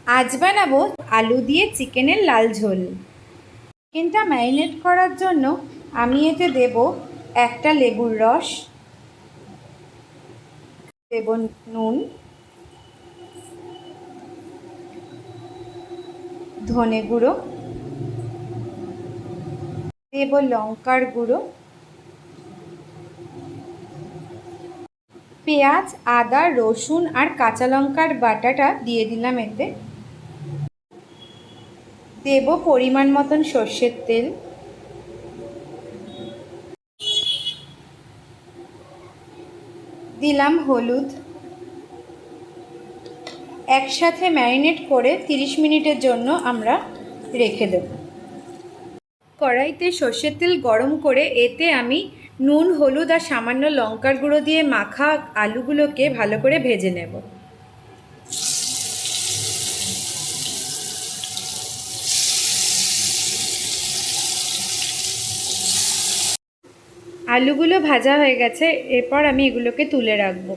আজ বানাবো আলু দিয়ে চিকেনের লাল ঝোল। চিকেনটা ম্যারিনেট করার জন্য আমি এতে দেব একটা লেবুর রস, দেব নুন, ধনে গুঁড়ো, দেব লঙ্কার গুঁড়ো, পেঁয়াজ, আদা, রসুন আর কাঁচা লঙ্কার বাটাটা দিয়ে দিলাম। এতে দেব পরিমাণ মতন সর্ষের তেল, দিলাম হলুদ। একসাথে ম্যারিনেট করে 30 মিনিটের জন্য আমরা রেখে দেব। কড়াইতে সর্ষের তেল গরম করে এতে আমি নুন, হলুদ আর সামান্য লঙ্কার গুঁড়ো দিয়ে মাখা আলুগুলোকে ভালো করে ভেজে নেব। আলুগুলো ভাজা হয়ে গেছে, এরপর আমি এগুলোকে তুলে রাখবো।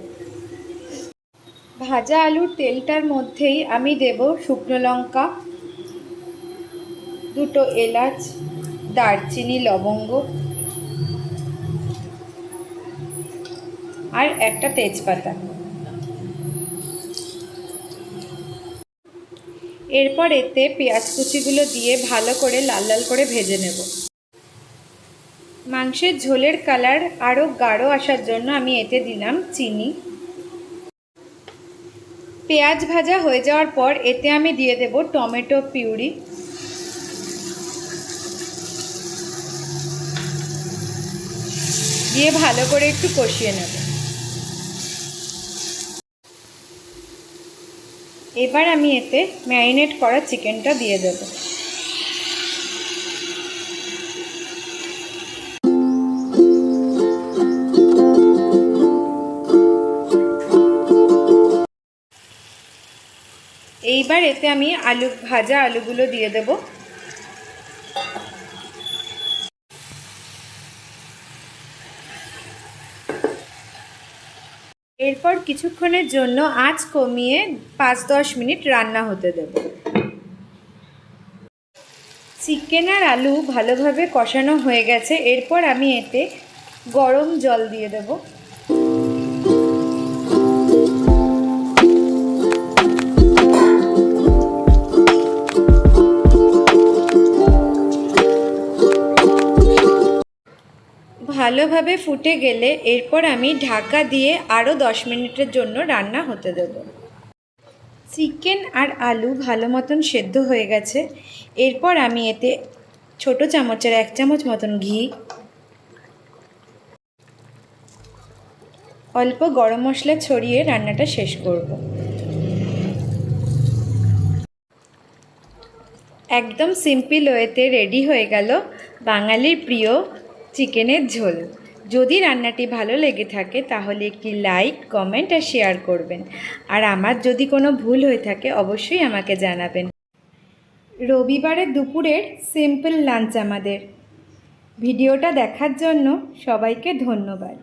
ভাজা আলুর তেলটার মধ্যেই আমি দেব শুকনো লঙ্কা, দুটো এলাচ, দারচিনি, লবঙ্গ আর একটা তেজপাতা। এরপর এতে পেঁয়াজ কুচিগুলো দিয়ে ভালো করে লাল লাল করে ভেজে নেব। মাংসের ঝোলের কালার আরও গাঢ় আসার জন্য আমি এতে দিলাম চিনি। পেঁয়াজ ভাজা হয়ে যাওয়ার পর এতে আমি দিয়ে দেব টমেটো পিউরি, দিয়ে ভালো করে একটু কষিয়ে নেব। এবার আমি এতে ম্যারিনেট করা চিকেনটা দিয়ে দেব। এইবার এতে আমি ভাজা আলুগুলো দিয়ে দেব। এরপর কিছুক্ষণের জন্য আঁচ কমিয়ে 5-10 মিনিট রান্না হতে দেব। চিকেন আর আলু ভালোভাবে কষানো হয়ে গেছে, এরপর আমি এতে গরম জল দিয়ে দেব। ভালোভাবে ফুটে গেলে এরপর আমি ঢাকা দিয়ে আরও 10 মিনিটের জন্য রান্না হতে দেব। চিকেন আর আলু ভালো মতন সেদ্ধ হয়ে গেছে, এরপর আমি এতে ছোটো চামচের 1 চামচ মতন ঘি, অল্প গরম মশলা ছড়িয়ে রান্নাটা শেষ করব। একদম সিম্পল ওয়েতে রেডি হয়ে গেল বাঙালির প্রিয় চিকেনের ঝোল। যদি রান্নাটি ভালো লেগে থাকে তাহলে একটি লাইক, কমেন্ট আর শেয়ার করবেন। আর আমার যদি কোনো ভুল হয়ে থাকে অবশ্যই আমাকে জানাবেন। রবিবারের দুপুরের সিম্পল লাঞ্চ আমাদের। ভিডিওটা দেখার জন্য সবাইকে ধন্যবাদ।